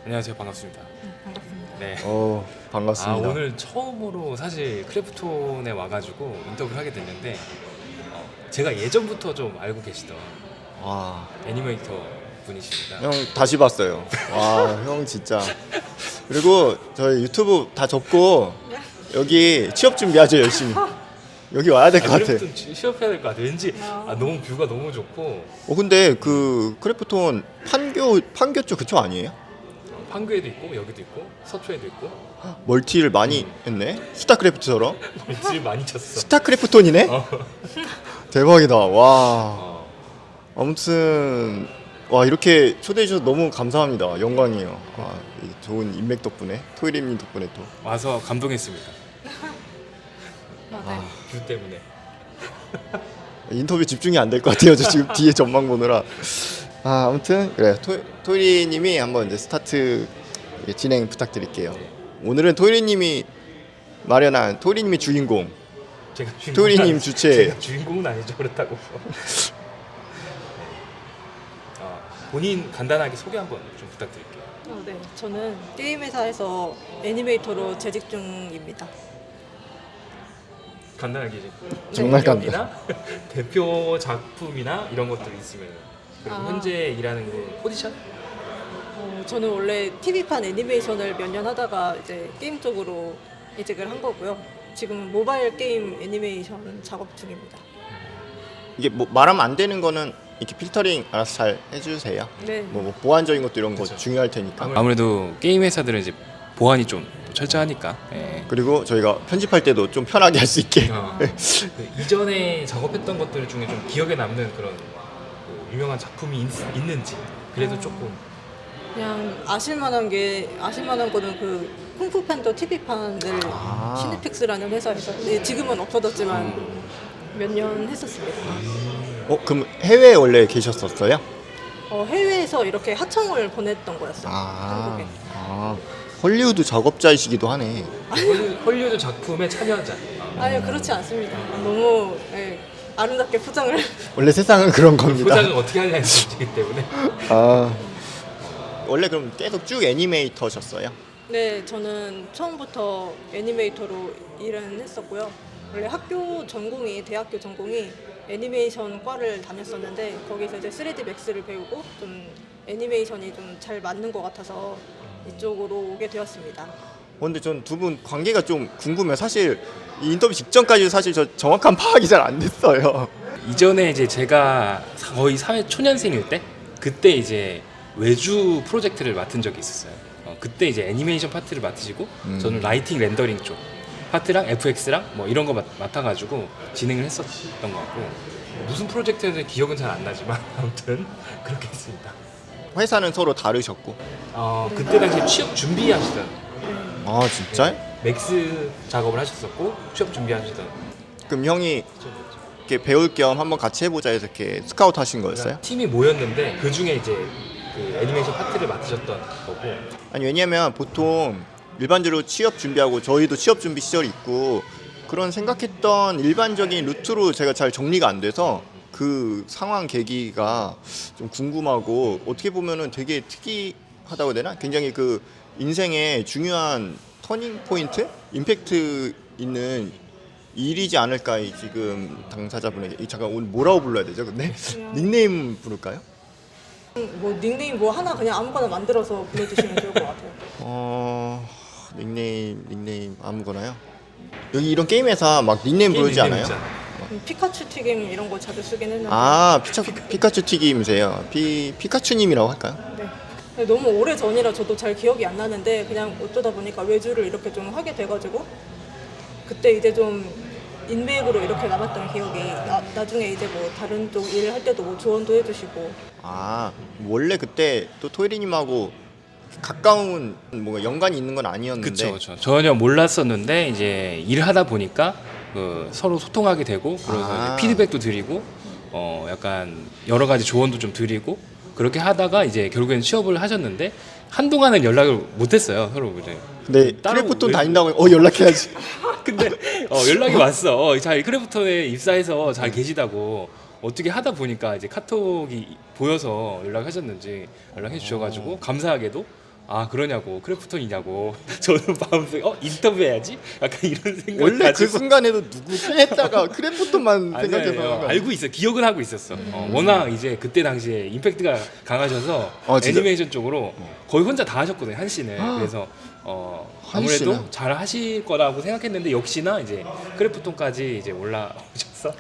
안녕하세요. 반갑습니다. 반갑습니다. 네. 반갑습니다. 오늘 처음으로 사실 크래프톤에 와가지고 인터뷰를 하게 됐는데 제가 예전부터 좀 알고 계시던 와, 애니메이터 분이십니다. 형 다시 봤어요. 와, 형 진짜. 그리고 저희 유튜브 다 접고 여기 취업 준비하죠 열심히. 여기 와야 될 것 같아. 크래프톤 취업해야 될 것 같아. 왠지 너무 뷰가 너무 좋고 근데 그 크래프톤 판교 쪽 그쪽 아니에요? 판교에도 있고 여기도 있고 서초에도 있고 멀티를 많이 했네. 스타크래프트처럼. 질 많이 쳤어. 스타크래프톤이네. 어. 대박이다. 와. 어. 아무튼 와 이렇게 초대해 주셔서 너무 감사합니다. 영광이에요. 이 좋은 인맥 덕분에 토이림님 덕분에 또. 와서 감동했습니다. 맞아요. 뷰 때문에. 인터뷰 집중이 안 될 것 같아요. 저 지금 뒤에 전망 보느라. 아무튼 그래 토이리님이 한번 이제 스타트 진행 부탁드릴게요. 오늘은 토이리님이 마련한 토이리님이 주인공. 제가 토이리님 주최. 제가 주인공은 아니죠. 그렇다고. 본인 간단하게 소개 한번 좀 부탁드릴게요. 네, 저는 게임 회사에서 애니메이터로 재직 중입니다. 간단하게 이제 정말 경력이나 대표 작품이나 이런 것들이 있으면 그리고 현재 일하는 그 포지션? 저는 원래 TV판 애니메이션을 몇 년 하다가 이제 게임 쪽으로 이직을 한 거고요. 지금은 모바일 게임 애니메이션 작업 중입니다. 이게 뭐 말하면 안 되는 거는 이렇게 필터링 알아서 잘 해주세요. 네. 뭐 보안적인 것도 이런 거 그쵸. 중요할 테니까. 아무래도 게임 회사들은 이제 보안이 좀 철저하니까. 그리고 저희가 편집할 때도 좀 편하게 할 수 있게. 그 이전에 작업했던 것들 중에 좀 기억에 남는 그런 그 유명한 작품이 있는지 그래도 조금 그냥 아실만한 거는 그 쿵푸 팬더 TV판을 시네픽스라는 회사에서 지금은 없어졌지만 몇 년 했었습니다. 그럼 해외에 원래 계셨었어요? 해외에서 이렇게 하청을 보냈던 거였어요. 한국에. 헐리우드 작업자이시기도 하네. 헐리우드 작품의 참여자. 아니요, 그렇지 않습니다. 너무 아름답게 포장을. 원래 세상은 그런 겁니다. 포장을 어떻게 하냐의 문제이기 때문에. 원래 그럼 계속 쭉 애니메이터셨어요? 네, 저는 처음부터 애니메이터로 일은 했었고요. 원래 대학교 전공이 애니메이션 과를 다녔었는데 거기서 이제 3D 맥스를 배우고 좀 애니메이션이 좀 잘 맞는 것 같아서 이쪽으로 오게 되었습니다. 근데 전 두 분 관계가 좀 궁금해요. 사실 이 인터뷰 직전까지 사실 저 정확한 파악이 잘 안 됐어요. 이전에 이제 제가 거의 사회 초년생일 때 그때 이제 외주 프로젝트를 맡은 적이 있었어요. 그때 이제 애니메이션 파트를 맡으시고 저는 라이팅 렌더링 쪽 파트랑 FX랑 뭐 이런 거 맡아가지고 진행을 했었던 것 같고 무슨 프로젝트였는지 기억은 잘 안 나지만 아무튼 그렇게 했습니다. 회사는 서로 다르셨고. 그때 당시에 취업 준비하시던 진짜? 맥스 작업을 하셨었고 취업 준비하시던 그럼 형이 이렇게 배울 겸 한번 같이 해보자 해서 이렇게 스카우트 하신 거였어요? 팀이 모였는데 그 중에 이제 그 애니메이션 파트를 맡으셨던 거고. 아니 왜냐면 보통 일반적으로 취업 준비하고 저희도 취업 준비 시절이 있고 그런 생각했던 일반적인 루트로 제가 잘 정리가 안 돼서 그 상황 계기가 좀 궁금하고 어떻게 보면은 되게 특이하다고 해야 되나? 굉장히 그 인생의 중요한 터닝 포인트? 임팩트 있는 일이지 않을까 이 지금 당사자분에게. 잠깐 오늘 뭐라고 불러야 되죠? 근데 닉네임 부를까요? 뭐 닉네임 뭐 하나 그냥 아무거나 만들어서 불러주시면 좋을 것 같아요. 닉네임 아무거나요? 여기 이런 게임 회사 막 닉네임 부르지 닉네임 않아요? 있잖아요. 피카츄 튀김 이런 거 자주 쓰긴 했는데. 피카츄 튀김이세요. 피카츄님이라고 할까요? 네. 너무 오래 전이라 저도 잘 기억이 안 나는데 그냥 어쩌다 보니까 외주를 이렇게 좀 하게 돼가지고 그때 이제 좀 인맥으로 이렇게 남았던 기억이 나중에 이제 뭐 다른 쪽 일을 할 때도 뭐 조언도 해주시고. 원래 그때 또 토이리님하고 가까운 뭔가 연관이 있는 건 아니었는데. 그렇죠. 전혀 몰랐었는데 이제 일을 하다 보니까 서로 소통하게 되고 그래서 이제 피드백도 드리고 약간 여러 가지 조언도 좀 드리고 그렇게 하다가 이제 결국엔 취업을 하셨는데 한동안은 연락을 못했어요 서로 이제. 근데 크래프톤 다닌다고 연락해야지. 근데 연락이 왔어. 잘 크래프톤에 입사해서 잘 계시다고 어떻게 하다 보니까 이제 카톡이 보여서 연락하셨는지 연락해 주셔가지고 감사하게도 아 그러냐고 크래프톤이냐고 저는 마음속에 인터뷰해야지 약간 이런 생각 원래 그 가지고 순간에도 누구 했다가 크래프톤만 아니, 생각해서 알고 있어 기억은 하고 있었어. 워낙 이제 그때 당시에 임팩트가 강하셔서 진짜? 애니메이션 쪽으로 거의 혼자 다 하셨거든요 한 씨는. 그래서 한 아무래도 씨는? 잘 하실 거라고 생각했는데 역시나 이제 크래프톤까지 이제 올라오셔서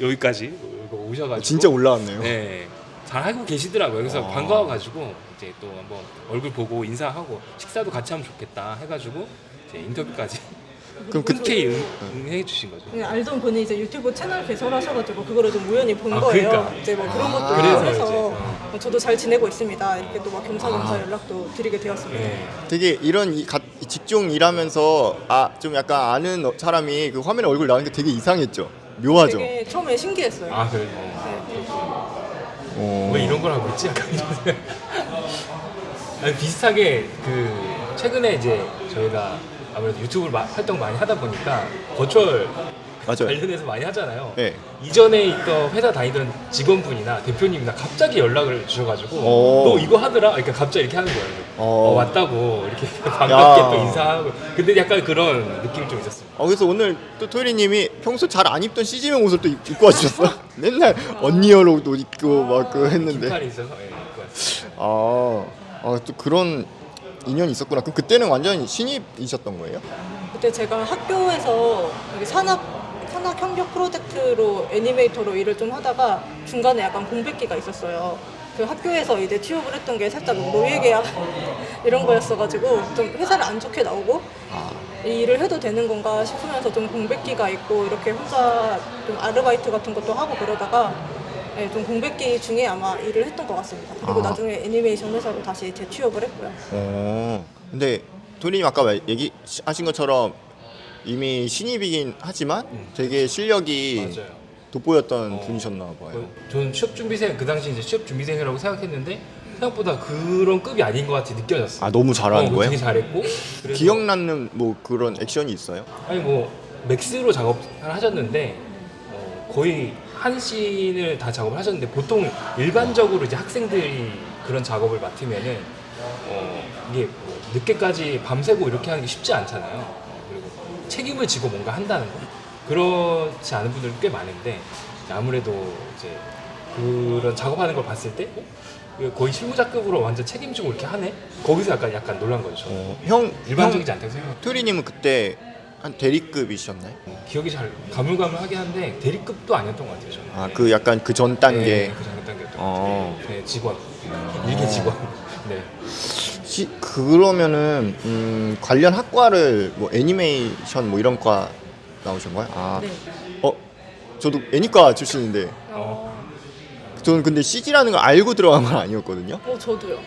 여기까지 오셔가지고 진짜 올라왔네요. 네, 잘 하고 계시더라고요. 그래서 아. 반가워가지고 이제 또 한번 얼굴 보고 인사하고 식사도 같이 하면 좋겠다 해가지고 이제 인터뷰까지 그럼 그 흔쾌히 응해 주신 거죠. 그냥 알던 분이 이제 유튜브 채널 개설하셔가지고 그거를 좀 우연히 본 아, 거예요. 그러니까. 이제 뭐 그런 것도 그래서 해서 이제, 저도 잘 지내고 있습니다. 이렇게 또 막 겸사겸사 연락도 드리게 되었습니다. 네. 되게 이런 이 직종 일하면서 좀 약간 아는 사람이 그 화면에 얼굴 나오는 게 되게 이상했죠. 묘하죠. 되게 처음에 신기했어요. 아 그래. 어. 왜 이런 걸 하고 있지? 약간 이런 생각. 아니, 비슷하게 그 최근에 이제 저희가 아무래도 유튜브 활동 많이 하다 보니까 버추얼 맞아요. 관련해서 많이 하잖아요. 네. 이전에 있던 회사 다니던 직원분이나 대표님이나 갑자기 연락을 주셔가지고 오. 너 이거 하더라? 그러니까 갑자기 이렇게 하는 거예요. 왔다고 이렇게 야. 반갑게 또 인사하고. 근데 약간 그런 느낌이 좀 있었어요. 그래서 오늘 또 토리님이 평소 잘 안 입던 CG명 옷을 또 입고 와주셨어. 맨날 언니어로 옷 입고 막 그 했는데. 긴팔이 있어서 예, 입고 왔어요. 또 그런 인연이 있었구나. 그럼 그때는 완전 신입이셨던 거예요? 그때 제가 학교에서 여기 산학 협력 프로젝트로 애니메이터로 일을 좀 하다가 중간에 약간 공백기가 있었어요. 그 학교에서 이제 취업을 했던 게 살짝 노예계약 이런 거였어가지고 좀 회사를 안 좋게 나오고 이 일을 해도 되는 건가 싶으면서 좀 공백기가 있고 이렇게 혼자 좀 아르바이트 같은 것도 하고 그러다가 좀 공백기 중에 아마 일을 했던 것 같습니다. 그리고 나중에 애니메이션 회사로 다시 재취업을 했고요. 근데 토리님 아까 얘기하신 것처럼 이미 신입이긴 하지만 되게 실력이 맞아요. 돋보였던 분이셨나 봐요. 저는 취업 준비생 그 당시 이제 취업 준비생이라고 생각했는데 생각보다 그런 급이 아닌 것 같이 느껴졌어요. 너무 잘하는 거예요? 되게 잘했고. 그래서 기억나는 뭐 그런 액션이 있어요? 아니 뭐 맥스로 작업을 하셨는데 거의 한 씬을 다 작업을 하셨는데 보통 일반적으로 이제 학생들이 그런 작업을 맡으면은 이게 뭐 늦게까지 밤새고 이렇게 하는 게 쉽지 않잖아요. 그리고 책임을 지고 뭔가 한다는 거 그렇지 않은 분들이 꽤 많은데 아무래도 이제 그런 작업하는 걸 봤을 때 이거 거의 실무자급으로 완전 책임지고 이렇게 하네? 거기서 약간 놀란 거죠. 저는. 일반적이지 않다고 생각해요. 토리님은 그때 한 대리급이셨나요? 기억이 잘 가물가물하긴 한데 대리급도 아니었던 것 같아요. 저는. 그 약간 그 전 단계. 네, 그 전 단계였던 것 같아요. 네, 직원, 일개 직원. 네. 그러면은 관련 학과를 뭐 애니메이션 뭐 이런 과 나오신 거예요? 네. 저도 애니과 출신인데 저는 근데 CG라는 걸 알고 들어간 건 아니었거든요. 저도요.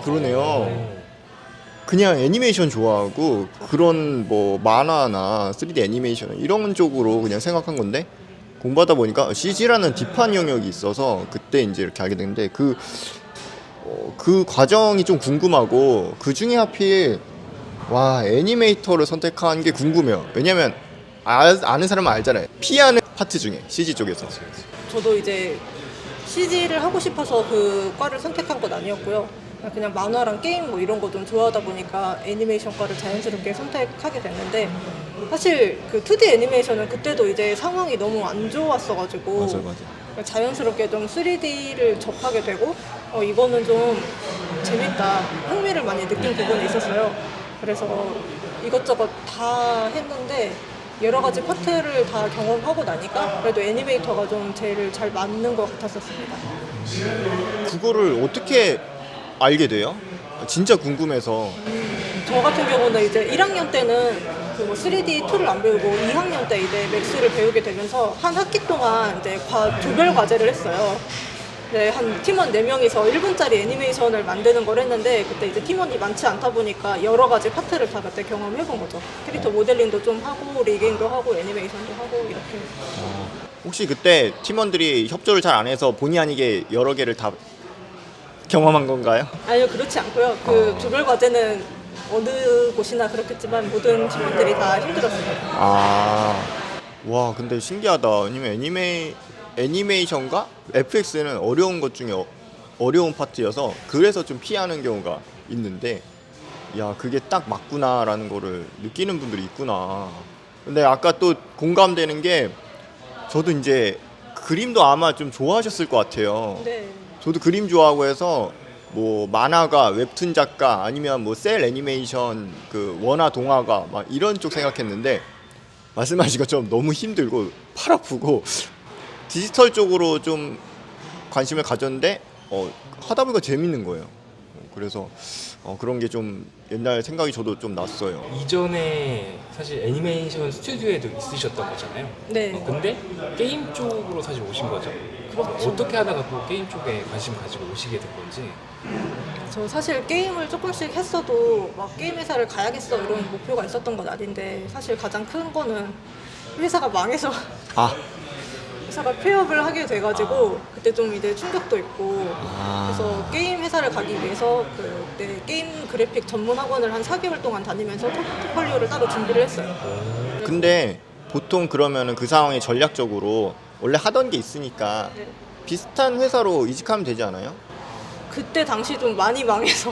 그러네요. 그냥 애니메이션 좋아하고 그런 뭐 만화나 3D 애니메이션 이런 쪽으로 그냥 생각한 건데 공부하다 보니까 CG라는 딥한 영역이 있어서 그때 이제 이렇게 알게 됐는데 그 과정이 좀 궁금하고 그 중에 하필 애니메이터를 선택한 게 궁금해요. 왜냐면 아는 사람은 알잖아요. 피하는 파트 중에 CG 쪽에서. 저도 이제 CG를 하고 싶어서 그 과를 선택한 건 아니었고요. 그냥 만화랑 게임 뭐 이런 거 좀 좋아하다 보니까 애니메이션과를 자연스럽게 선택하게 됐는데 사실 그 2D 애니메이션은 그때도 이제 상황이 너무 안 좋았어가지고 맞아. 자연스럽게 좀 3D를 접하게 되고 이거는 좀 재밌다, 흥미를 많이 느낀 부분이 있었어요. 그래서 이것저것 다 했는데 여러 가지 파트를 다 경험하고 나니까 그래도 애니메이터가 좀 제일 잘 맞는 것 같았었습니다. 그거를 어떻게 알게 돼요? 진짜 궁금해서. 저 같은 경우는 이제 1학년 때는 그 3D 툴을 안 배우고 2학년 때 이제 맥스를 배우게 되면서 한 학기 동안 이제 조별 과제를 했어요. 네, 한 팀원 4명이서 1분짜리 애니메이션을 만드는 걸 했는데 그때 이제 팀원이 많지 않다 보니까 여러 가지 파트를 다 그때 경험해본 거죠. 캐릭터 모델링도 좀 하고 리깅도 하고 애니메이션도 하고 이렇게. 혹시 그때 팀원들이 협조를 잘 안 해서 본의 아니게 여러 개를 다 경험한 건가요? 아니요, 그렇지 않고요. 그 조별 과제는 어느 곳이나 그렇겠지만 모든 팀원들이 다 힘들었어요. 근데 신기하다. 왜냐면 애니메이션과 FX는 어려운 것 중에 어려운 파트여서 그래서 좀 피하는 경우가 있는데 야 그게 딱 맞구나라는 거를 느끼는 분들이 있구나. 근데 아까 또 공감되는 게 저도 이제 그림도 아마 좀 좋아하셨을 것 같아요. 네. 저도 그림 좋아하고 해서 뭐 만화가, 웹툰 작가 아니면 뭐 셀 애니메이션 그 원화 동화가 막 이런 쪽 생각했는데 말씀하신 것처럼 너무 힘들고 팔 아프고 디지털 쪽으로 좀 관심을 가졌는데 하다 보니까 재밌는 거예요. 그래서 그런 게 좀 옛날 생각이 저도 좀 났어요. 이전에 사실 애니메이션 스튜디오에도 있으셨던 거잖아요. 네. 근데 게임 쪽으로 사실 오신 거죠. 그렇죠. 어떻게 하다가 또 게임 쪽에 관심 가지고 오시게 된 건지. 저 사실 게임을 조금씩 했어도 막 게임 회사를 가야겠어 이런 목표가 있었던 건 아닌데 사실 가장 큰 거는 회사가 망해서 아, 회사가 폐업을 하게 돼가지고 그때 좀 이제 충격도 있고 아. 그래서 게임 회사를 가기 위해서 그때 게임 그래픽 전문 학원을 한 4개월 동안 다니면서 포트폴리오를 따로 준비를 했어요. 근데 보통 그러면은 그 상황에 전략적으로 원래 하던 게 있으니까 네. 비슷한 회사로 이직하면 되지 않아요? 그때 당시 좀 많이 망해서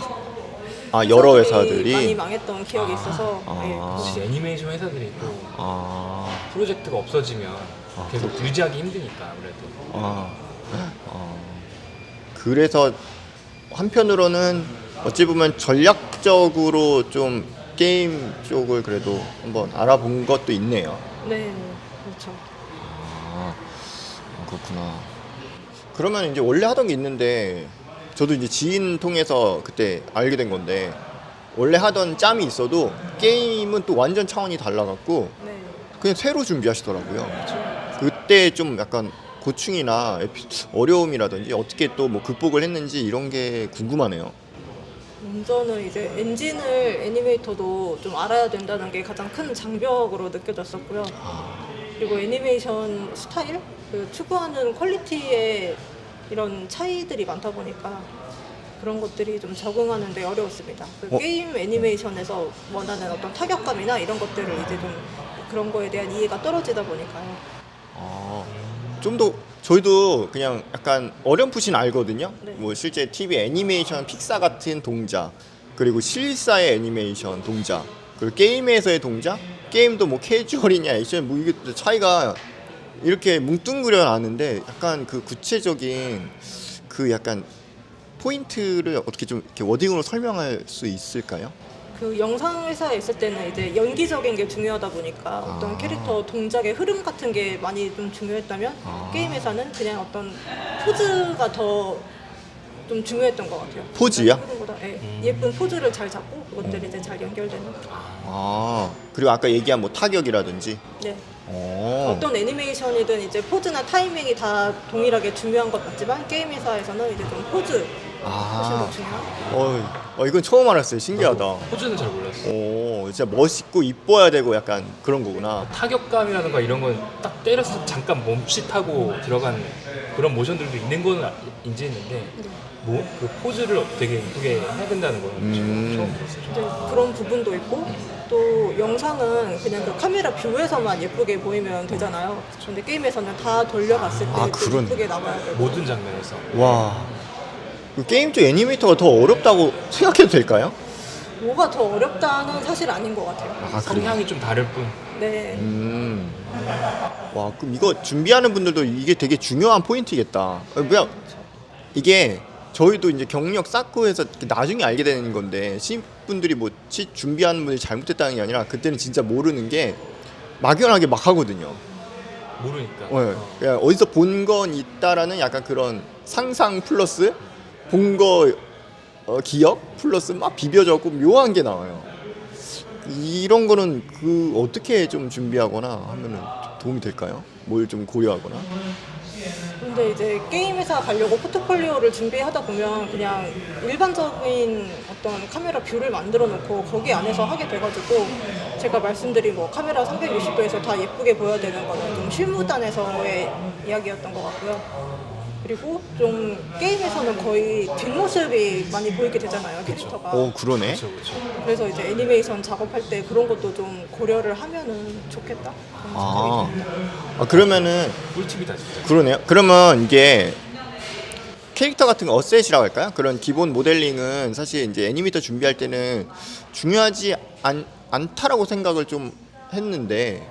아, 여러 회사들이 많이 회사들이. 망했던 기억이 있어서 네, 혹시 그것이- 애니메이션 회사들이 또 아, 프로젝트가 없어지면 계속 유지하기 힘드니까 아무래도. 아, 그래서 한편으로는 어찌 보면 전략적으로 좀 게임 쪽을 그래도 한번 알아본 것도 있네요. 네, 그렇죠. 아, 그렇구나. 그러면 이제 원래 하던 게 있는데 저도 이제 지인 통해서 그때 알게 된 건데 원래 하던 짬이 있어도 게임은 또 완전 차원이 달라갖고 네. 그냥 새로 준비하시더라고요. 그때 좀 약간 고충이나 어려움이라든지 어떻게 또 뭐 극복을 했는지 이런 게 궁금하네요. 저는 이제 엔진을 애니메이터도 좀 알아야 된다는 게 가장 큰 장벽으로 느껴졌었고요. 그리고 애니메이션 스타일, 그 추구하는 퀄리티에 이런 차이들이 많다 보니까 그런 것들이 좀 적응하는 데 어려웠습니다. 그 게임 애니메이션에서 원하는 어떤 타격감이나 이런 것들을 이제 좀 그런 거에 대한 이해가 떨어지다 보니까요. 좀 더 저희도 그냥 약간 어렴풋이는 알거든요. 네. 뭐 실제 TV 애니메이션 픽사 같은 동작, 그리고 실사의 애니메이션 동작, 그리고 게임에서의 동작, 게임도 뭐 캐주얼이냐 액션 뭐 이게 차이가 이렇게 뭉뚱그려 나는데 약간 그 구체적인 그 약간 포인트를 어떻게 좀 이렇게 워딩으로 설명할 수 있을까요? 그 영상 회사에 있을 때는 이제 연기적인 게 중요하다 보니까 어떤 캐릭터 동작의 흐름 같은 게 많이 좀 중요했다면 게임 회사는 그냥 어떤 포즈가 더 좀 중요했던 것 같아요. 포즈요? 흐름보다 예쁜 포즈를 잘 잡고 그것들이 이제 잘 연결되는. 그리고 아까 얘기한 뭐 타격이라든지. 네. 어. 어떤 애니메이션이든 이제 포즈나 타이밍이 다 동일하게 중요한 것 같지만 게임 회사에서는 이제 좀 포즈 훨씬 더 중요한. 이건 처음 알았어요. 신기하다. 포즈는 잘 몰랐어요. 진짜 멋있고 이뻐야 되고 약간 그런 거구나. 타격감이라든가 이런 건 딱 때려서 잠깐 멈칫하고 들어간 그런 모션들도 있는 거는 인지했는데 뭐 그 포즈를 되게 이쁘게 해야 된다는 거는 처음 들었어요. 이제 그런 부분도 있고 또 영상은 그냥 그 카메라 뷰에서만 예쁘게 보이면 되잖아요. 근데 게임에서는 다 돌려봤을 때 좀 그러네. 예쁘게 나와야 되고. 모든 장면에서. 와. 그 게임 쪽 애니메이터가 더 어렵다고 생각해도 될까요? 뭐가 더 어렵다는 사실 아닌 것 같아요. 성향이 좀 다를 뿐. 네. 와, 그럼 이거 준비하는 분들도 이게 되게 중요한 포인트겠다. 그냥 이게 저희도 이제 경력 쌓고 해서 나중에 알게 되는 건데 신분들이 뭐 준비하는 분이 잘못했다는 게 아니라 그때는 진짜 모르는 게 막연하게 막 하거든요. 모르니까. 그냥 어디서 본 건 있다라는 약간 그런 상상 플러스 본 거 기억 플러스 막 비벼져고 묘한 게 나와요. 이런 거는 그 어떻게 좀 준비하거나 하면은 도움이 될까요? 뭘 좀 고려하거나? 근데 이제 게임 회사 가려고 포트폴리오를 준비하다 보면 그냥 일반적인 어떤 카메라 뷰를 만들어 놓고 거기 안에서 하게 돼가지고 제가 말씀드린 뭐 카메라 360도에서 다 예쁘게 보여야 되는 거는 좀 실무단에서의 이야기였던 것 같고요. 그리고 좀 게임에서는 거의 뒷모습이 많이 보이게 되잖아요, 캐릭터가. 그러네. 그렇죠. 그래서 이제 애니메이션 작업할 때 그런 것도 좀 고려를 하면은 좋겠다. 그런 생각이 듭니다. 그러면은 꿀팁이다 진짜. 그러네요. 그러면 이게 캐릭터 같은 거 어셋이라고 할까요? 그런 기본 모델링은 사실 이제 애니메이터 준비할 때는 중요하지 않다라고 생각을 좀 했는데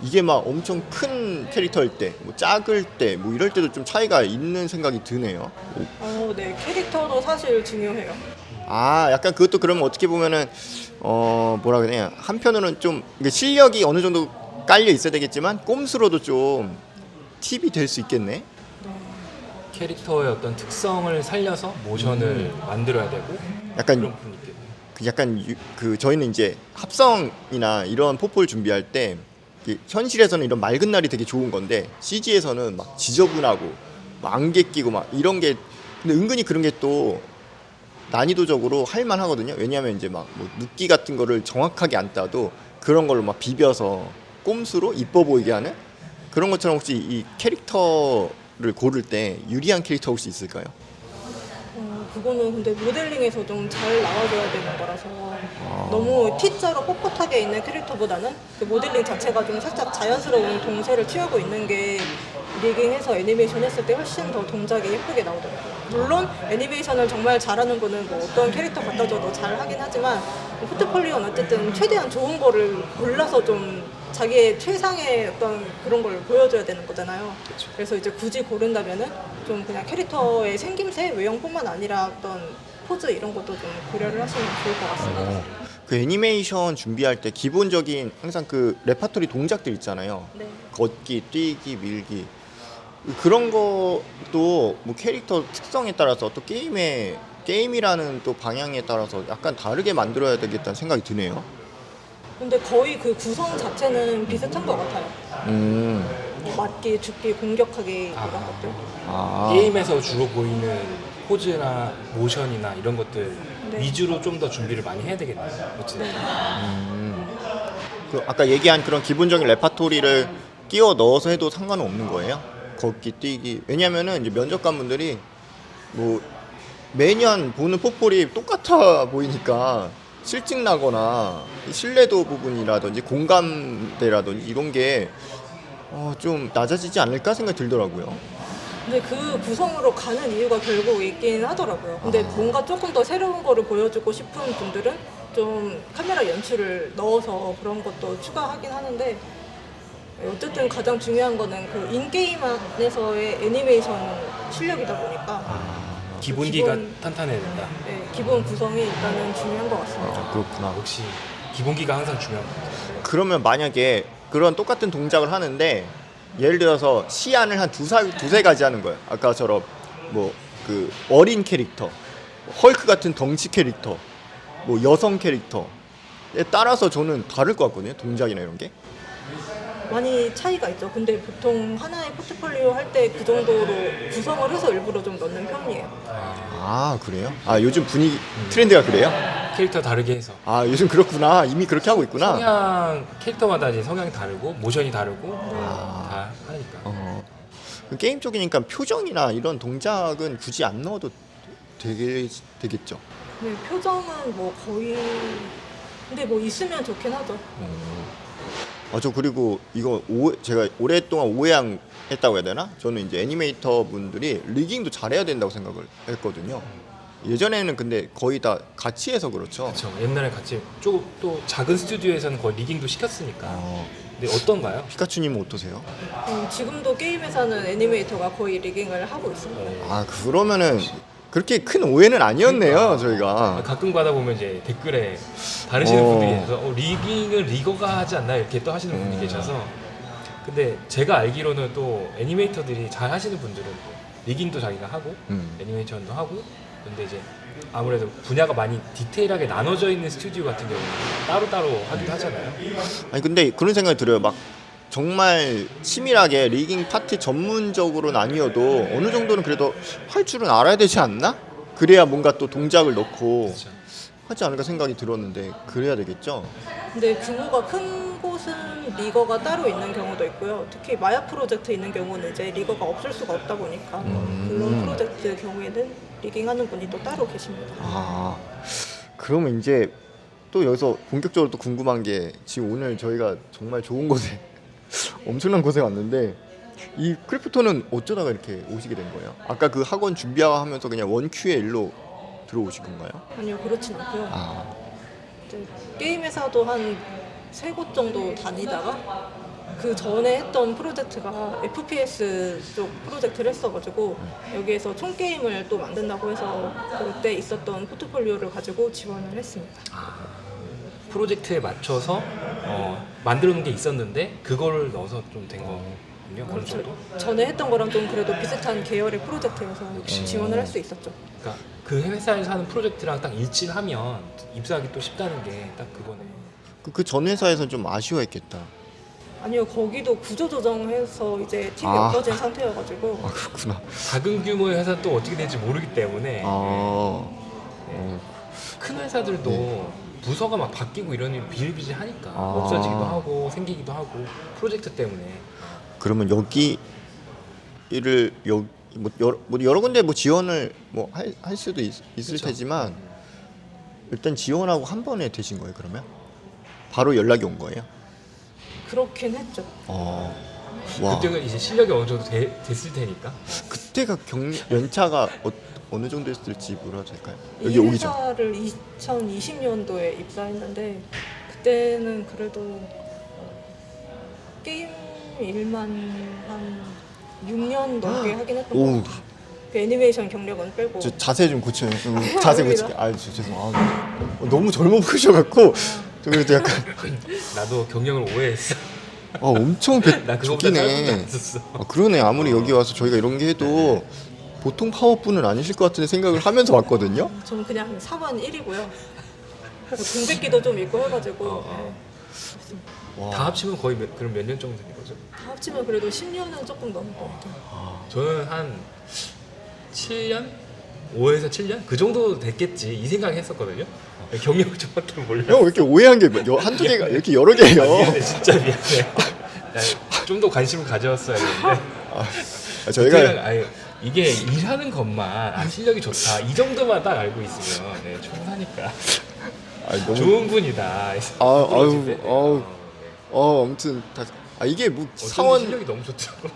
이게 막 엄청 큰 캐릭터일 때, 뭐 작을 때, 뭐 이럴 때도 좀 차이가 있는 생각이 드네요. 네, 캐릭터도 사실 중요해요. 아, 약간 그것도 그러면 어떻게 보면은 뭐라 그래야 한편으로는 좀 이게 실력이 어느 정도 깔려 있어야 되겠지만 꼼수로도 좀 팁이 될 수 있겠네. 캐릭터의 어떤 특성을 살려서 모션을 만들어야 되고 약간 그런 부분이 있겠네요. 그 저희는 이제 합성이나 이런 포폴 준비할 때 현실에서는 이런 맑은 날이 되게 좋은 건데 CG에서는 막 지저분하고 막 안개 끼고 막 이런 게 근데 은근히 그런 게 또 난이도적으로 할만 하거든요. 왜냐하면 이제 막 뭐 눕기 같은 거를 정확하게 안 따도 그런 걸로 막 비벼서 꼼수로 이뻐 보이게 하는 그런 것처럼 혹시 이 캐릭터를 고를 때 유리한 캐릭터 혹시 있을까요? 그거는 근데 모델링에서 좀 잘 나와줘야 되는 거라서 너무 T자로 뻣뻣하게 있는 캐릭터보다는 그 모델링 자체가 좀 살짝 자연스러운 동세를 취하고 있는 게 리깅해서 애니메이션 했을 때 훨씬 더 동작이 예쁘게 나오더라고요. 물론 애니메이션을 정말 잘하는 분은 뭐 어떤 캐릭터 갖다 줘도 잘 하긴 하지만 포트폴리오는 어쨌든 최대한 좋은 거를 골라서 좀 자기의 최상의 어떤 그런 걸 보여줘야 되는 거잖아요. 그쵸. 그래서 이제 굳이 고른다면은 좀 그냥 캐릭터의 생김새, 외형뿐만 아니라 어떤 포즈 이런 것도 좀 고려를 하시면 좋을 것 같습니다. 그 애니메이션 준비할 때 기본적인 항상 그 레파토리 동작들 있잖아요. 네. 걷기, 뛰기, 밀기 그런 것도 뭐 캐릭터 특성에 따라서 또 게임이라는 또 방향에 따라서 약간 다르게 만들어야 되겠다는 생각이 드네요. 근데 거의 그 구성 자체는 비슷한 것 같아요. 뭐 맞기, 죽기, 공격하기 이런 것들. 게임에서 주로 보이는 포즈나 모션이나 이런 것들 네. 위주로 좀 더 준비를 많이 해야 되겠네요. 그렇지? 네. 그 아까 얘기한 그런 기본적인 레파토리를 끼워 넣어서 해도 상관은 없는 거예요? 걷기, 뛰기. 왜냐면은 이제 면접관분들이 뭐 매년 보는 포폴이 똑같아 보이니까 실증 나거나 신뢰도 부분이라든지 공감대라든지 이런 게 좀 낮아지지 않을까 생각이 들더라고요. 근데 그 구성으로 가는 이유가 결국 있긴 하더라고요. 근데 뭔가 조금 더 새로운 거를 보여주고 싶은 분들은 좀 카메라 연출을 넣어서 그런 것도 추가하긴 하는데 어쨌든 가장 중요한 거는 그 인게임 안에서의 애니메이션 실력이다 보니까 기본기가 기본- 탄탄해야 된다. 네, 기본 구성이 일단은 중요한 것 같습니다. 그렇구나. 역시 기본기가 항상 중요한 것 같아요. 그러면 만약에 그런 똑같은 동작을 하는데 예를 들어서 시안을 한 두세 가지 하는 거예요. 아까처럼 뭐 그 어린 캐릭터, 헐크 같은 덩치 캐릭터, 뭐 여성 캐릭터에 따라서 저는 다를 것 같거든요. 동작이나 이런 게. 많이 차이가 있죠. 근데 보통 하나의 포트폴리오 할 때 그 정도로 구성을 해서 일부러 좀 넣는 편이에요. 아 그래요? 아 요즘 분위기 트렌드가 그래요? 캐릭터 다르게 해서 아 요즘 그렇구나. 이미 그렇게 하고 있구나. 성향 캐릭터마다 이제 성향이 다르고 모션이 다르고 다 하니까. 그 게임 쪽이니까 표정이나 이런 동작은 굳이 안 넣어도 되겠죠. 네, 표정은 뭐 거의 근데 뭐 있으면 좋긴 하죠. 저 그리고 이거 제가 오랫동안 오해했다고 해야 되나? 저는 이제 애니메이터 분들이 리깅도 잘해야 된다고 생각을 했거든요. 예전에는 근데 거의 다 같이 해서 그렇죠. 그렇죠. 옛날에 같이 조금 또 작은 스튜디오에서는 거의 리깅도 시켰으니까. 근데 어떤가요? 피카츄님은 어떠세요? 지금도 게임 회사는 애니메이터가 거의 리깅을 하고 있습니다. 아 그러면은 그렇게 큰 오해는 아니었네요 저희가. 가끔 가다 보면 이제 댓글에 다르시는 분들이 계셔서 리깅을 리거가 하지 않나 이렇게 또 하시는 분들이 계셔서 근데 제가 알기로는 또 애니메이터들이 잘 하시는 분들은 리깅도 자기가 하고 애니메이션도 하고 근데 이제 아무래도 분야가 많이 디테일하게 나눠져 있는 스튜디오 같은 경우는 따로따로 하기도 하잖아요. 아니 근데 그런 생각이 들어요. 막 정말 치밀하게 리깅 파트 전문적으로는 아니어도 어느 정도는 그래도 할 줄은 알아야 되지 않나? 그래야 뭔가 또 동작을 넣고 그렇죠. 하지 않을까 생각이 들었는데 그래야 되겠죠? 근데 규모가 큰 곳은 리거가 따로 있는 경우도 있고요. 특히 마야 프로젝트 있는 경우는 이제 리거가 없을 수가 없다 보니까 그런 프로젝트 경우에는 리깅하는 분이 또 따로 계십니다. 아 그러면 이제 또 여기서 본격적으로 또 궁금한 게 지금 오늘 저희가 정말 좋은 곳에 엄청난 곳에 왔는데 이 크래프톤은 어쩌다가 이렇게 오시게 된 거예요? 아까 그 학원 준비하면서 그냥 원큐의 일로 들어오신 건가요? 아니요, 그렇진 않고요. 아, 이제 게임 회사도 한 3곳 정도 다니다가 그 전에 했던 프로젝트가 FPS 쪽 프로젝트를 했어가지고 여기에서 총 게임을 또 만든다고 해서 그때 있었던 포트폴리오를 가지고 지원을 했습니다. 프로젝트에 맞춰서 만들어 놓은 게 있었는데 그거를 넣어서 좀 된 거군요. 어느 정도. 전에 했던 거랑 좀 그래도 비슷한 계열의 프로젝트여서 지원을 할 수 있었죠. 그러니까 그 회사에서 하는 프로젝트랑 딱 일치하면 입사하기 또 쉽다는 게 딱 그거네. 그 전 회사에서는 좀 아쉬워했겠다. 아니요, 거기도 구조조정해서 이제 팀이 아. 엎어진 상태여가지고 아, 그렇구나. 작은 규모의 회사는 또 어떻게 될지 모르기 때문에 큰 회사들도 부서가 막 바뀌고 이런 일이 비일비재하니까 아. 없어지기도 하고 생기기도 하고 프로젝트 때문에. 그러면 여기 일을 여러 군데 뭐 지원을 뭐 할 수도 있을 그쵸. 테지만 일단 지원하고 한 번에 되신 거예요, 그러면? 바로 연락이 온 거예요? 그렇긴 했죠. 와. 그때가 이제 실력이 어느 정도 됐을 테니까. 그때가 연차가 어느 정도 했을지 물어도 될까요? 여기 이 오기 전. 회사를 2020년도에 입사했는데 그때는 그래도 게임 일만 한 6년 넘게 하긴 했던 것 오, 같아요. 그 애니메이션 경력은 빼고. 저 자세 좀 고쳐요. 자세 고치게. 죄송. 너무 젊어 보이셔갖고 저 그래도 약간 나도 경력을 오해했어. 엄청 나 그거보다 짧은 줄 좋기네. 알았었어. 그러네. 아무리 여기 와서 저희가 이런 게 해도 보통 파워분은 아니실 것 같은 생각을 하면서 왔거든요. 저는 그냥 4번 1이고요. 공백기도 좀 있고 해가지고 와. 다 합치면 거의 그럼 몇 년 정도 되는 거죠? 다 합치면 그래도 10년은 조금 넘을 것 같아요. 저는 한 7년? 5에서 7년? 그 정도 됐겠지 이 생각했었거든요. 경력을 정확히 몰라. 형 왜 이렇게 오해한 게 한두 개가 이렇게 여러 개예요. 미안해, 진짜 미안해. 좀 더 관심을 가져왔어야 되는데. 저희가 아니, 이게 일하는 것만 실력이 좋다 이 정도만 딱 알고 있으면 충분하니까. 너무 좋은 분이다. 아무튼 이게 뭐 사원 실력이 너무 좋더라고.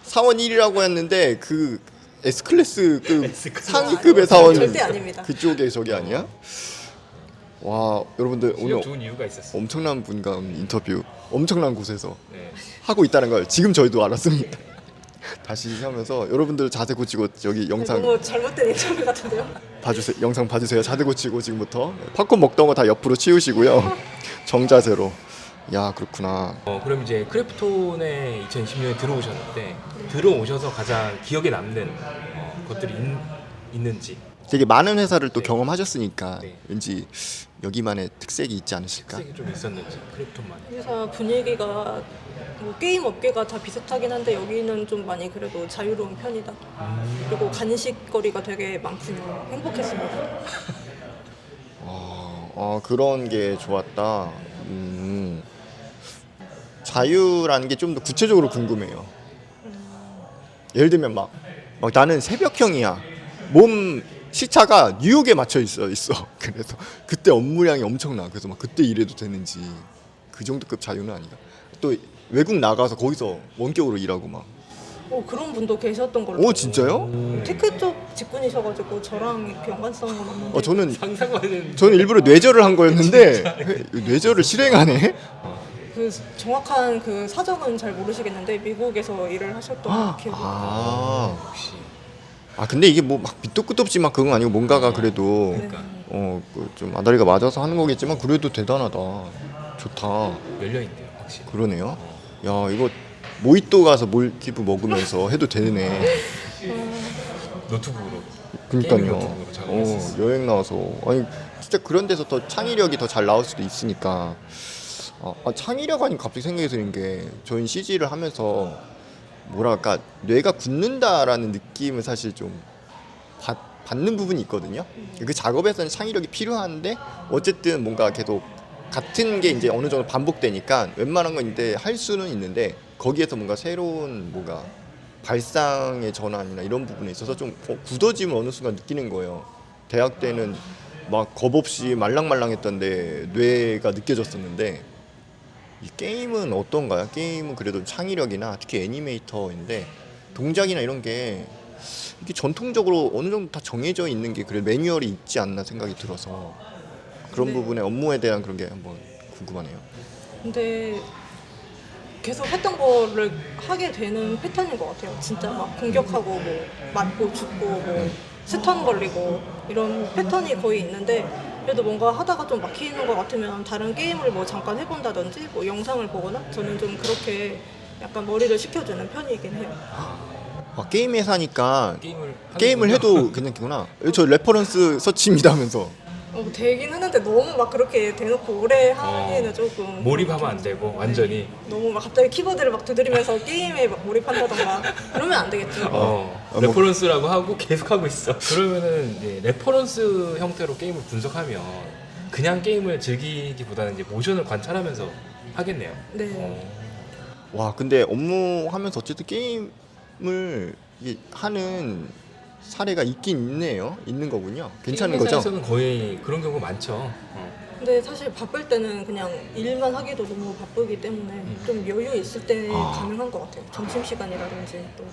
사원 1이라고 했는데 그 S 클래스 그 S클래스. 상위급의 사원 절대 아닙니다. 그쪽에 저기 아니야? 와, 여러분들 실력 오늘 좋은 이유가 있었어. 엄청난 분과 인터뷰 엄청난 곳에서 네. 하고 있다는 걸 지금 저희도 알았습니다. 다시 하면서 여러분들 자세 고치고 여기 영상 너무 잘못된 인터뷰 같은데요? 봐주세요. 영상 봐주세요. 자세 고치고 지금부터 팝콘 먹던 거 다 옆으로 치우시고요. 정자세로. 야, 그렇구나. 그럼 이제 크래프톤에 2020년에 들어오셨는데 들어오셔서 가장 기억에 남는 것들이 있는지. 되게 많은 회사를 또 네. 경험하셨으니까 네. 왠지 여기만의 특색이 있지 않으실까? 특색이 좀 있었는지 크래프톤만. 회사 분위기가 뭐 게임 업계가 다 비슷하긴 한데 여기는 좀 많이 그래도 자유로운 편이다. 그리고 간식거리가 되게 많군요. 행복했습니다. 그런 게 좋았다. 자유라는 게 좀 더 구체적으로 궁금해요. 예를 들면 막 나는 새벽형이야. 몸 시차가 뉴욕에 맞춰 있어. 그래서 그때 업무량이 엄청나. 그래서 막 그때 일해도 되는지 그 정도급 자유는 아니가. 또 외국 나가서 거기서 원격으로 일하고 막. 그런 분도 계셨던 걸로. 진짜요? 테크 쪽 직군이셔가지고 저랑 이렇게 연관성은 없는데. 저는 일부러 뇌절을 한 거였는데 뇌절을 실행하네. 그 정확한 그 사정은 잘 모르시겠는데 미국에서 일을 하셨던 기억이 나요. 역시. 근데 이게 뭐 막 밑도 끝도 없지 막 그건 아니고 뭔가가 그래도 그러니까 좀 아다리가 맞아서 하는 거겠지만 그래도 대단하다. 좋다. 열려 있네요, 확실히. 그러네요. 야, 이거 모히또 가서 몰티브 먹으면서 해도 되네. 노트북으로. 그러니까요. 게임 노트북으로 작업할 수 있어요. 여행 나와서 진짜 그런 데서 더 창의력이 더 잘 나올 수도 있으니까. 창의력 하니 갑자기 생각이 드는 게 저희 CG를 하면서 뭐랄까 뇌가 굳는다라는 느낌을 사실 좀 받는 부분이 있거든요. 그 작업에서는 창의력이 필요한데 어쨌든 뭔가 계속 같은 게 이제 어느 정도 반복되니까 웬만한 건 이제 할 수는 있는데 거기에서 뭔가 새로운 뭔가 발상의 전환이나 이런 부분에 있어서 좀 굳어짐을 어느 순간 느끼는 거예요. 대학 때는 막 겁 없이 말랑말랑했던데 뇌가 느껴졌었는데 이 게임은 어떤가요? 게임은 그래도 창의력이나 특히 애니메이터인데 동작이나 이런 게 이게 전통적으로 어느 정도 다 정해져 있는 게 그래 매뉴얼이 있지 않나 생각이 들어서 그런 네. 부분에 업무에 대한 그런 게 한번 궁금하네요. 근데 계속 했던 거를 하게 되는 패턴인 것 같아요. 진짜 막 공격하고 뭐 맞고 죽고 뭐 스턴 걸리고 이런 패턴이 거의 있는데 그래도 뭔가 하다가 좀 막히는 것 같으면 다른 게임을 뭐 잠깐 해본다든지 뭐 영상을 보거나 저는 좀 그렇게 약간 머리를 식혀주는 편이긴 해요. 게임 회사니까 게임을 게임을 하는군요. 해도 괜찮구나. 저 레퍼런스 서치입니다 하면서 되긴 하는데 너무 막 그렇게 대놓고 오래 하기는 조금 몰입하면 안 되고 완전히 너무 막 갑자기 키보드를 막 두드리면서 게임에 막 몰입한다던가 그러면 안 되겠죠. 레퍼런스라고 하고 계속 하고 있어. 그러면은 이제 레퍼런스 형태로 게임을 분석하면 그냥 게임을 즐기기보다는 이제 모션을 관찰하면서 하겠네요. 네. 와 근데 업무하면서 어쨌든 게임을 이게 하는 사례가 있긴 있네요. 있는 거군요. 괜찮은 게임 거죠? 회사에서는 거의 그런 경우가 많죠. 근데 사실 바쁠 때는 그냥 일만 하기도 너무 바쁘기 때문에 좀 여유 있을 때 가능한 것 같아요. 점심시간이라든지 또.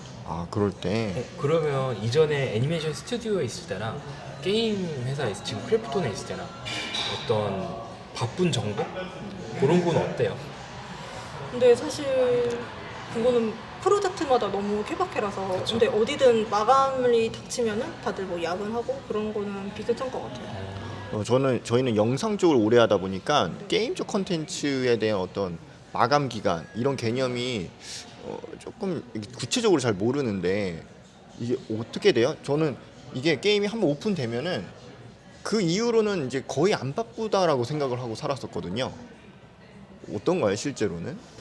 그럴 때 그러면 이전에 애니메이션 스튜디오에 있을 때랑 게임 회사에 지금 크래프톤에 있을 때랑 어떤 바쁜 정도? 그런 건 어때요? 근데 사실 그거는 프로젝트마다 너무 케바케라서 그쵸. 근데 어디든 마감이 닥치면은 다들 뭐 야근하고 그런 거는 비슷한 것 같아요. 저희는 영상 쪽을 오래 하다 보니까 게임적 컨텐츠에 대한 어떤 마감 기간 이런 개념이 조금 구체적으로 잘 모르는데 이게 어떻게 돼요? 저는 이게 게임이 한번 오픈되면은 그 이후로는 이제 거의 안 바쁘다라고 생각을 하고 살았었거든요. 어떤가요, 실제로는?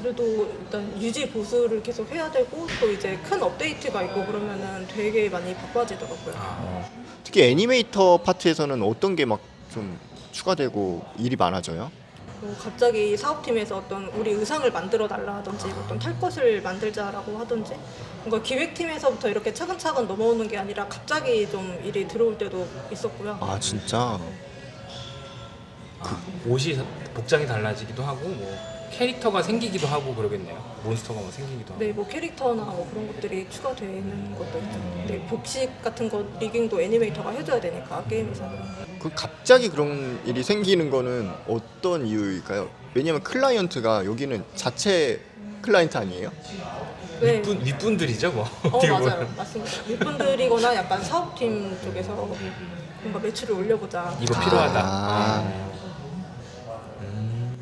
그래도 일단 유지 보수를 계속 해야 되고 또 이제 큰 업데이트가 있고 그러면은 되게 많이 바빠지더라고요. 특히 애니메이터 파트에서는 어떤 게 막 좀 추가되고 일이 많아져요? 뭐 갑자기 사업팀에서 어떤 우리 의상을 만들어 달라 하든지 어떤 탈 것을 만들자라고 하든지 뭔가 기획팀에서부터 이렇게 차근차근 넘어오는 게 아니라 갑자기 좀 일이 들어올 때도 있었고요. 진짜? 옷이 복장이 달라지기도 하고 뭐 캐릭터가 생기기도 하고 그러겠네요. 몬스터가 뭐 생기기도 하고. 네, 뭐 캐릭터나 뭐 그런 것들이 추가되는 것도 있죠. 네, 복식 같은 거 리깅도 애니메이터가 해줘야 되니까 게임에서는. 갑자기 그런 일이 생기는 거는 어떤 이유일까요? 왜냐면 클라이언트가 여기는 자체 클라이언트 아니에요? 네. 윗분들이죠 뭐. 어떻게 맞아요, 보면. 맞습니다. 윗분들이거나 약간 사업팀 쪽에서 뭔가 매출을 올려보자. 이거 필요하다.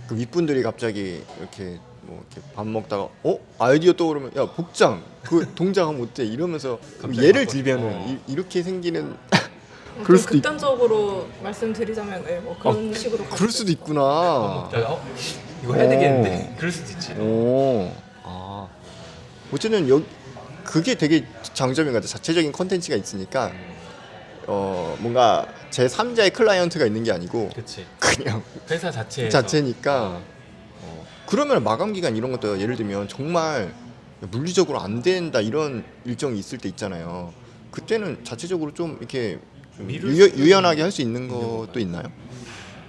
그 윗분들이 갑자기 이렇게 뭐 이렇게 밥 먹다가 아이디어 떠오르면 야 복장 그 동작하면 어때 이러면서 갑자기 예를 바꿔. 들면은 이렇게 생기는 좀 그럴 수도 극단적으로 말씀드리자면 네, 뭐 그런 식으로 갈 그럴 수 수도 있구나. 이거 해야 되겠는데. 그럴 수도 있지. 어쨌든 그게 되게 장점인 것 같아. 자체적인 컨텐츠가 있으니까 뭔가 제 3자의 클라이언트가 있는 게 아니고 그렇지. 그냥 회사 자체에서. 자체니까 그러면 마감 기간 이런 것도 예를 들면 정말 물리적으로 안 된다 이런 일정이 있을 때 있잖아요. 그때는 자체적으로 좀 이렇게 좀 미룰 수도 유연하게 할 수 있는 있는 것도 건가요? 있나요?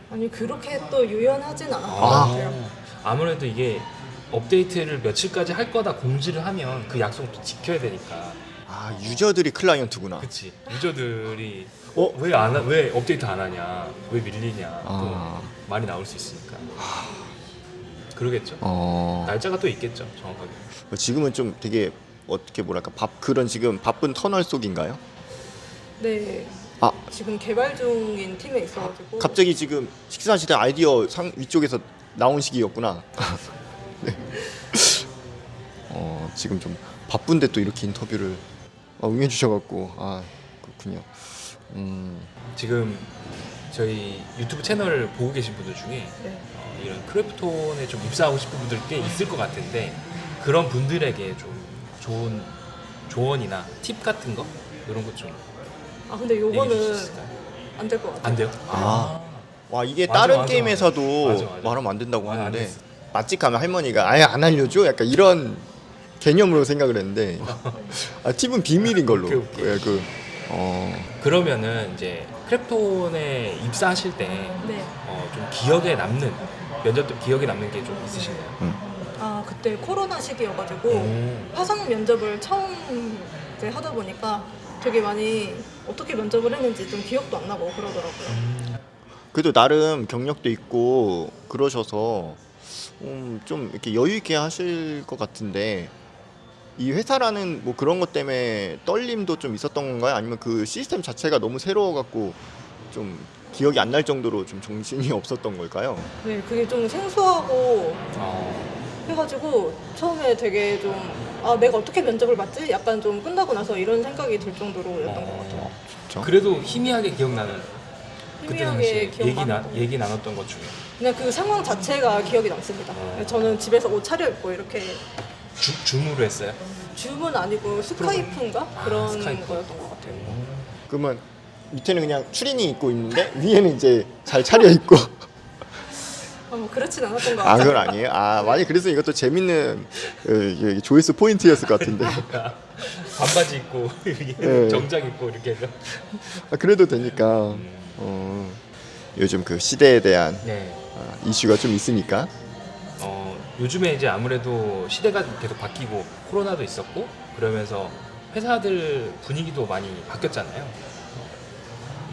아니 그렇게 또 유연하진 않았던 것 같아요. 아무래도 이게 업데이트를 며칠까지 할 거다 공지를 하면 그 약속을 또 지켜야 되니까. 유저들이 클라이언트구나. 그치. 유저들이 왜 업데이트 안 하냐, 왜 밀리냐 또 말이 나올 수 있으니까. 그러겠죠. 날짜가 또 있겠죠, 정확하게. 지금은 좀 되게 어떻게 뭐랄까 그런 지금 바쁜 터널 속인가요? 네. 지금 개발 중인 팀에 있어가지고 갑자기 지금 식사시대 아이디어 위쪽에서 나온 시기였구나. 네. 지금 좀 바쁜데 또 이렇게 인터뷰를 응해주셔갖고 그렇군요. 지금 저희 유튜브 채널을 보고 계신 분들 중에 네. 이런 크래프톤에 좀 입사하고 싶은 분들 꽤 있을 것 같은데 그런 분들에게 좀 좋은 조언이나 팁 같은 거 이런 것 좀 근데 얘기해 요거는 주실 수 있을까요? 안 될 것 같아요. 안 돼요? 와 이게 맞아, 다른 맞아, 게임에서도 맞아. 말하면 안 된다고 안 하는데 됐어. 맛집 가면 할머니가 아예 안 알려줘? 약간 이런 개념으로 생각을 했는데 팁은 비밀인 걸로. 오케이. 예, 그러면은 이제 크래프톤에 입사하실 때 네. 좀 기억에 남는 면접 때 기억에 남는 게 좀 있으신가요? 아 그때 코로나 시기여가지고 화상 면접을 처음 이제 하다 보니까 되게 많이 어떻게 면접을 했는지 좀 기억도 안 나고 그러더라고요. 그래도 나름 경력도 있고 그러셔서 좀 이렇게 여유 있게 하실 것 같은데 이 회사라는 뭐 그런 것 때문에 떨림도 좀 있었던 건가요? 아니면 그 시스템 자체가 너무 새로워갖고 좀 기억이 안 날 정도로 좀 정신이 없었던 걸까요? 네, 그게 좀 생소하고 해가지고 처음에 되게 좀 아 내가 어떻게 면접을 받지? 약간 좀 끝나고 나서 이런 생각이 들 정도로였던 것 같아요. 진짜? 그래도 희미하게 기억나는 그때 희미하게 당시에 얘기 나눴던 것 중에 그냥 그 상황 자체가 기억이 남습니다. 저는 집에서 옷 차려입고 이렇게 줌으로 했어요? 줌은 아니고 스카이프인가? 그런 스카이프. 거였던 것 같아요. 그러면 밑에는 그냥 추리닝 입고 있는데 위에는 이제 잘 차려입고 뭐 그렇진 않았던 것 아 같아요. 그건 아니에요? 아 만약 그래서 이것도 재밌는 조회수 포인트였을 것 같은데 반바지 입고 네. 정장 입고 이렇게 해서 아, 그래도 되니까 요즘 그 시대에 대한 네. 이슈가 좀 있으니까 요즘에 이제 아무래도 시대가 계속 바뀌고 코로나도 있었고 그러면서 회사들 분위기도 많이 바뀌었잖아요.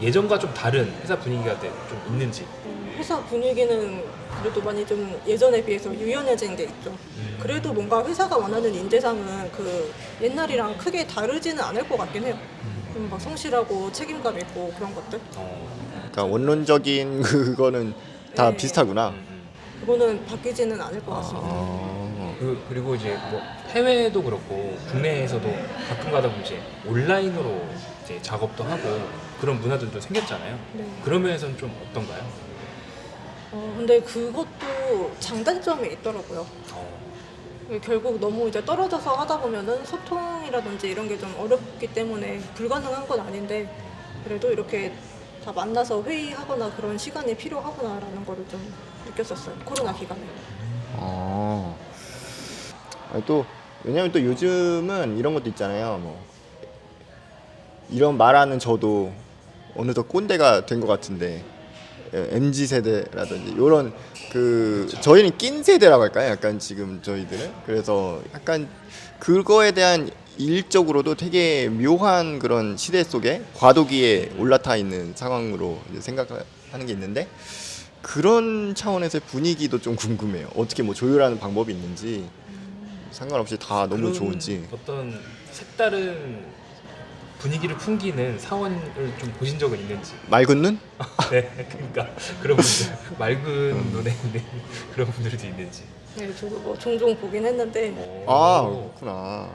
예전과 좀 다른 회사 분위기가 좀 있는지. 회사 분위기는 그래도 많이 좀 예전에 비해서 유연해진 게 있죠. 그래도 뭔가 회사가 원하는 인재상은 그 옛날이랑 크게 다르지는 않을 것 같긴 해요. 좀 막 성실하고 책임감 있고 그런 것들. 그러니까 원론적인 그거는 다 네. 비슷하구나. 그거는 바뀌지는 않을 것 같습니다. 그리고 이제 뭐 해외도 그렇고 국내에서도 가끔 가다 보면 이제 온라인으로 이제 작업도 하고 그런 문화들도 생겼잖아요. 네. 그런 면에서는 좀 어떤가요? 근데 그것도 장단점이 있더라고요. 결국 너무 이제 떨어져서 하다 보면은 소통이라든지 이런 게 좀 어렵기 때문에 불가능한 건 아닌데 그래도 이렇게 다 만나서 회의하거나 그런 시간이 필요하구나라는 거를 좀 느꼈었어요. 코로나 기간에. 아니, 또 왜냐면 또 요즘은 이런 것도 있잖아요. 뭐 이런 말하는 저도 어느덧 꼰대가 된 것 같은데 MZ 세대라든지 이런 그 저희는 낀 세대라고 할까요? 약간 지금 저희들은 그래서 약간 그거에 대한 일적으로도 되게 묘한 그런 시대 속에 과도기에 올라타 있는 상황으로 이제 생각하는 게 있는데 그런 차원에서의 분위기도 좀 궁금해요. 어떻게 뭐 조율하는 방법이 있는지 상관없이 다 너무 그런 좋은지. 어떤 색다른 분위기를 풍기는 사원을 좀 보신 적은 있는지. 맑은 눈? 네, 그러니까 그런 분들 맑은 눈에 있는 그런 분들도 있는지. 네, 저도 뭐 종종 보긴 했는데 아 그렇구나.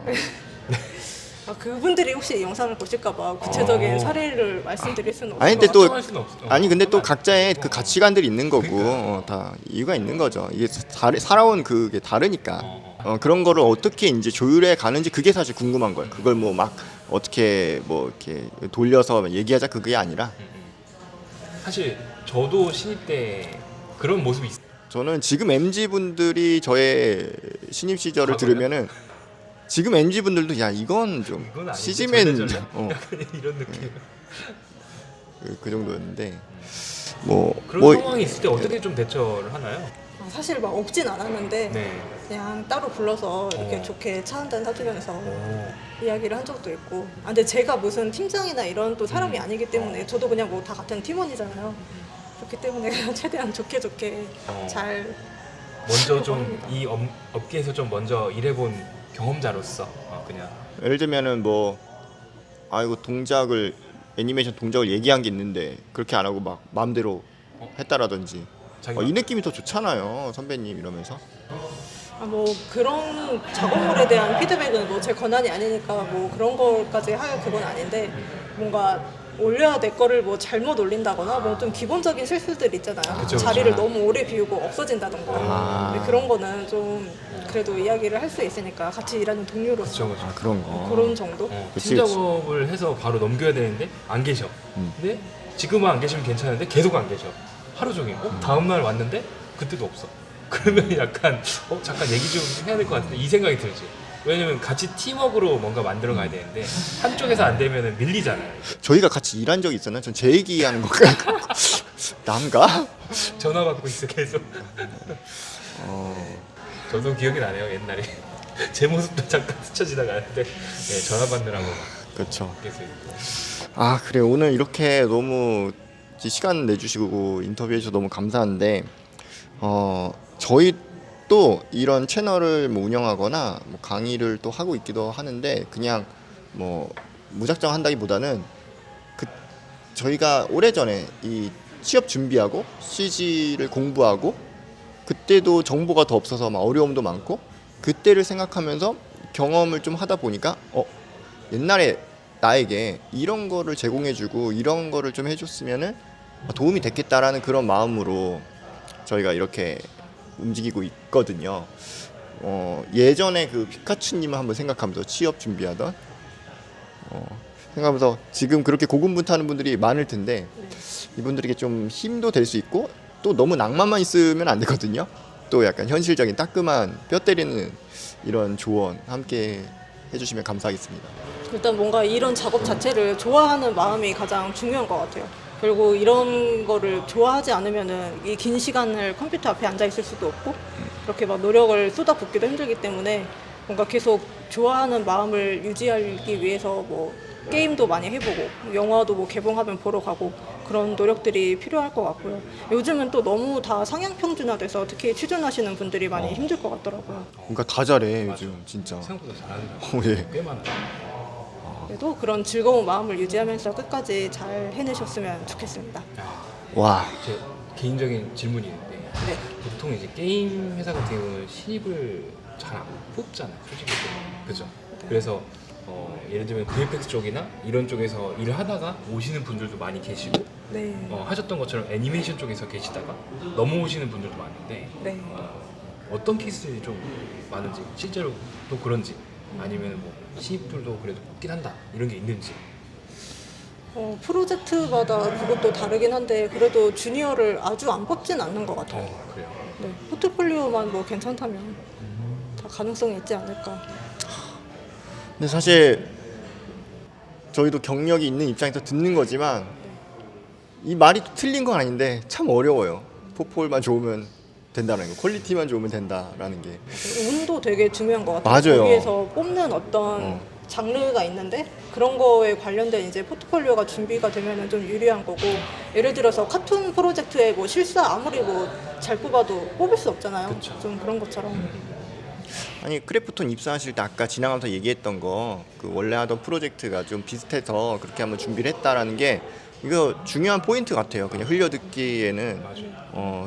그분들이 혹시 이 영상을 보실까봐 구체적인 어. 사례를 말씀드릴 수는 없을 아니, 것 근데 같아요. 또 확정할 수는 없어. 아니 근데 또 하면 안 각자의 돼. 그 가치관들이 있는 거고 그러니까. 다 이유가 있는 거죠. 이게 살아온 그게 다르니까 어. 그런 거를 어떻게 이제 조율해 가는지 그게 사실 궁금한 거예요. 그걸 뭐 막 어떻게 뭐 이렇게 돌려서 얘기하자 그게 아니라 사실 저도 신입 때 그런 모습이 있어요. 저는 지금 MZ 분들이 저의 신입 시절을 과거요? 들으면은 지금 MZ 분들도 야 이건 좀 이건 아닌데, 시즈맨 절레절레? 그 이런 느낌. 정도였는데 뭐 그런 상황이 있을 때 어떻게 좀 대처를 하나요? 사실 막 없진 않았는데 네. 그냥 따로 불러서 이렇게 어. 좋게 차 한잔 사주면서 오. 이야기를 한 적도 있고 근데 제가 무슨 팀장이나 이런 또 사람이 아니기 때문에 저도 그냥 뭐 다 같은 팀원이잖아요. 그렇기 때문에 그냥 최대한 좋게 어. 잘 먼저 좀 이 업계에서 좀 먼저 일해본 경험자로서 그냥 예를 들면은 뭐 아이고 동작을 애니메이션 동작을 얘기한 게 있는데 그렇게 안 하고 막 마음대로 했다라든지 자기가 이 느낌이 더 좋잖아요 선배님 이러면서 뭐 그런 작업물에 대한 피드백은 뭐 제 권한이 아니니까 뭐 그런 걸까지 할 그건 아닌데 뭔가 올려야 될 거를 뭐 잘못 올린다거나 뭐 좀 기본적인 실수들 있잖아요. 그쵸, 자리를 그쵸. 너무 오래 비우고 없어진다던가. 근데 그런 거는 좀 그래도 이야기를 할 수 있으니까 같이 일하는 동료로서 그쵸. 그런 거 그런 정도? 그치, 팀 작업을 해서 바로 넘겨야 되는데 안 계셔. 근데 지금은 안 계시면 괜찮은데 계속 안 계셔. 하루 종일. 다음 날 왔는데 그때도 없어. 그러면 약간 잠깐 얘기 좀 해야 될 것 같은데 이 생각이 들지. 왜냐면 같이 팀워크로 뭔가 만들어 가야 되는데 한쪽에서 안 되면 밀리잖아요. 저희가 같이 일한 적이 있었나요? 전 제 얘기하는 건가요? 남가? 전화 받고 있어 계속. 저도 기억이 나네요 옛날에. 제 모습도 잠깐 스쳐 지나가는데 전화 받느라고 그렇죠. 계속 있고. 아 그래 오늘 이렇게 너무 시간 내주시고 인터뷰해 주셔서 너무 감사한데 저희 또 이런 채널을 뭐 운영하거나 뭐 강의를 또 하고 있기도 하는데 그냥 뭐 무작정 한다기보다는 저희가 오래전에 이 취업 준비하고 CG를 공부하고 그때도 정보가 더 없어서 막 어려움도 많고 그때를 생각하면서 경험을 좀 하다 보니까 옛날에 나에게 이런 거를 제공해주고 이런 거를 좀 해줬으면은 도움이 됐겠다라는 그런 마음으로 저희가 이렇게 움직이고 있거든요. 예전에 그 피카츄님을 한번 생각하면서 취업 준비하던 생각하면서 지금 그렇게 고군분투하는 분들이 많을 텐데 이분들에게 좀 힘도 될 수 있고 또 너무 낭만만 있으면 안 되거든요. 또 약간 현실적인 따끔한 뼈 때리는 이런 조언 함께 해주시면 감사하겠습니다. 일단 뭔가 이런 작업 자체를 좋아하는 마음이 가장 중요한 것 같아요. 그리고 이런 거를 좋아하지 않으면은 이 긴 시간을 컴퓨터 앞에 앉아 있을 수도 없고 그렇게 막 노력을 쏟아붓기도 힘들기 때문에 뭔가 계속 좋아하는 마음을 유지하기 위해서 뭐 게임도 많이 해보고 영화도 뭐 개봉하면 보러 가고 그런 노력들이 필요할 것 같고요. 요즘은 또 너무 다 상향 평준화돼서 특히 취준하시는 분들이 많이 힘들 것 같더라고요. 그러니까 다 잘해 요즘 진짜. 생각보다 잘하는 예. 사람 꽤 많아요. 그래도 그런 즐거운 마음을 유지하면서 끝까지 잘 해내셨으면 좋겠습니다. 와. 제 개인적인 질문이 있는데 네. 보통 이제 게임 회사 같은 경우는 신입을 잘 안 뽑잖아요, 솔직히. 그죠? 그래서 예를 들면 VFX 쪽이나 이런 쪽에서 일을 하다가 오시는 분들도 많이 계시고 네. 하셨던 것처럼 애니메이션 쪽에서 계시다가 넘어오시는 분들도 많은데 네. 어떤 케이스들이 좀 많은지 실제로 또 그런지 아니면 뭐 신입들도 그래도 뽑긴 한다 이런 게 있는지. 프로젝트마다 그것도 다르긴 한데 그래도 주니어를 아주 안 뽑진 않는 것 같아요. 그래요. 네. 포트폴리오만 뭐 괜찮다면 다 가능성이 있지 않을까. 근데 사실 저희도 경력이 있는 입장에서 듣는 거지만 이 말이 틀린 건 아닌데 참 어려워요. 포폴만 좋으면 된다는 거, 퀄리티만 좋으면 된다라는 게. 운도 되게 중요한 것 같아요. 맞아요. 거기에서 뽑는 어떤 장르가 있는데 그런 거에 관련된 이제 포트폴리오가 준비가 되면은 좀 유리한 거고 예를 들어서 카툰 프로젝트에 뭐 실사 아무리 뭐 잘 뽑아도 뽑을 수 없잖아요. 그쵸. 좀 그런 것처럼. 아니 크래프톤 입사하실 때 아까 지나가면서 얘기했던 거 그 원래 하던 프로젝트가 좀 비슷해서 그렇게 한번 준비를 했다라는 게 이거 중요한 포인트 같아요. 그냥 흘려듣기에는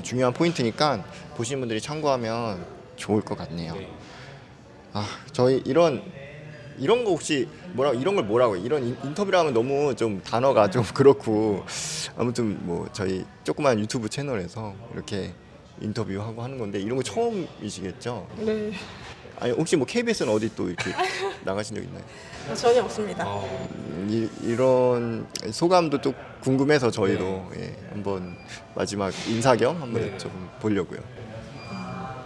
중요한 포인트니까 보시는 분들이 참고하면 좋을 것 같네요. 네. 저희 이런 거 혹시 이런 걸 뭐라고 해요? 이런 인터뷰를 하면 너무 좀 단어가 좀 그렇고 아무튼 뭐 저희 조그만 유튜브 채널에서 이렇게 인터뷰하고 하는 건데 이런 거 처음이시겠죠? 네. 아니 혹시 뭐 KBS는 어디 또 이렇게 나가신 적 있나요? 전혀 없습니다. 이런 소감도 또 궁금해서 저희도 한번 마지막 인사 겸 한번 좀 보려고요.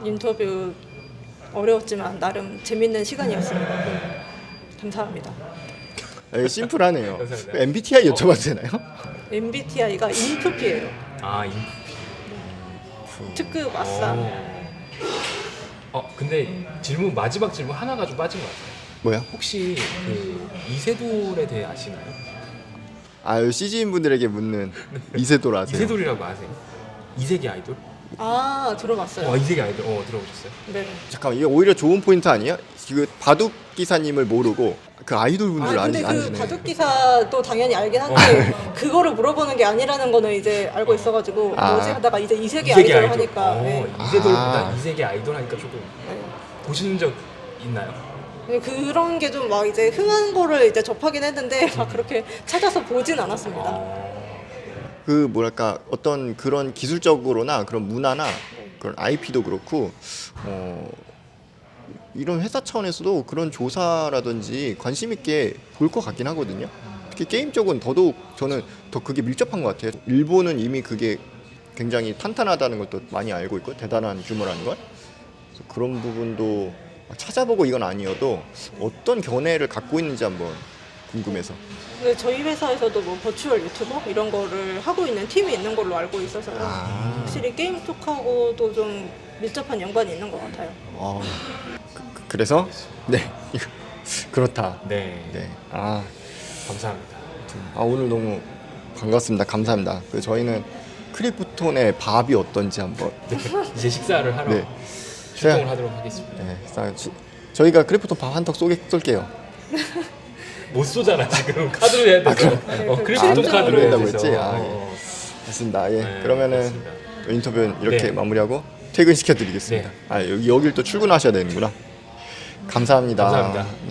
인터뷰 어려웠지만 나름 재밌는 시간이었습니다. 감사합니다. 심플하네요. 감사합니다. MBTI 여쭤봐도 되나요? MBTI가 인프피예요. 특급 아싸. 근데 마지막 질문 하나가 좀 빠진 것 같아요. 뭐야? 혹시 그 이세돌에 대해 아시나요? CG인 분들에게 묻는 이세돌 아세요? 이세돌이라고 아세요? 이세계 아이돌? 들어봤어요. 이세계 아이돌 들어보셨어요? 네. 잠깐만 이게 오히려 좋은 포인트 아니야? 그 바둑 기사님을 모르고 그 아이돌 분들 근데 그 아시네. 바둑 기사도 당연히 알긴 한데 그거를 물어보는 게 아니라는 거는 이제 알고 있어가지고 뭐지 하다가 이제 이세계 아이돌 하니까 네. 이세돌보다 이세계 아이돌 하니까 조금 보신 적 있나요? 근데 그런 게 좀 막 이제 흥한 거를 이제 접하긴 했는데 막 그렇게 찾아서 보진 않았습니다. 그 뭐랄까 어떤 그런 기술적으로나 그런 문화나 그런 IP도 그렇고 이런 회사 차원에서도 그런 조사라든지 관심 있게 볼 것 같긴 하거든요. 특히 게임 쪽은 더더욱 저는 더 그게 밀접한 것 같아요. 일본은 이미 그게 굉장히 탄탄하다는 것도 많이 알고 있고 대단한 규모라는 걸. 그래서 그런 부분도 찾아보고 이건 아니어도 어떤 견해를 갖고 있는지 한번 궁금해서. 근데 저희 회사에서도 뭐 버추얼 유튜버 이런 거를 하고 있는 팀이 있는 걸로 알고 있어서요. 아. 확실히 게임 쪽하고도 좀 밀접한 연관이 있는 것 같아요. 그래서 네 이거 그렇다. 네. 네. 아 감사합니다. 오늘 너무 반갑습니다. 감사합니다. 그 저희는 크리프톤의 밥이 어떤지 한번 이제 식사를 하러 네. 출동을 제가- 하도록 하겠습니다. 네, 저희가 크리프톤 밥 한턱 쏠게요. 못 쏘잖아 지금 카드로 해야 돼서. 그 크립톤 안 카드로 해야 된다고 돼서. 했지? 됐습니다. 예. 네, 그러면은 그렇습니다. 인터뷰는 이렇게 네. 마무리하고 퇴근시켜드리겠습니다. 네. 여길 또 출근하셔야 되는구나. 감사합니다. 감사합니다.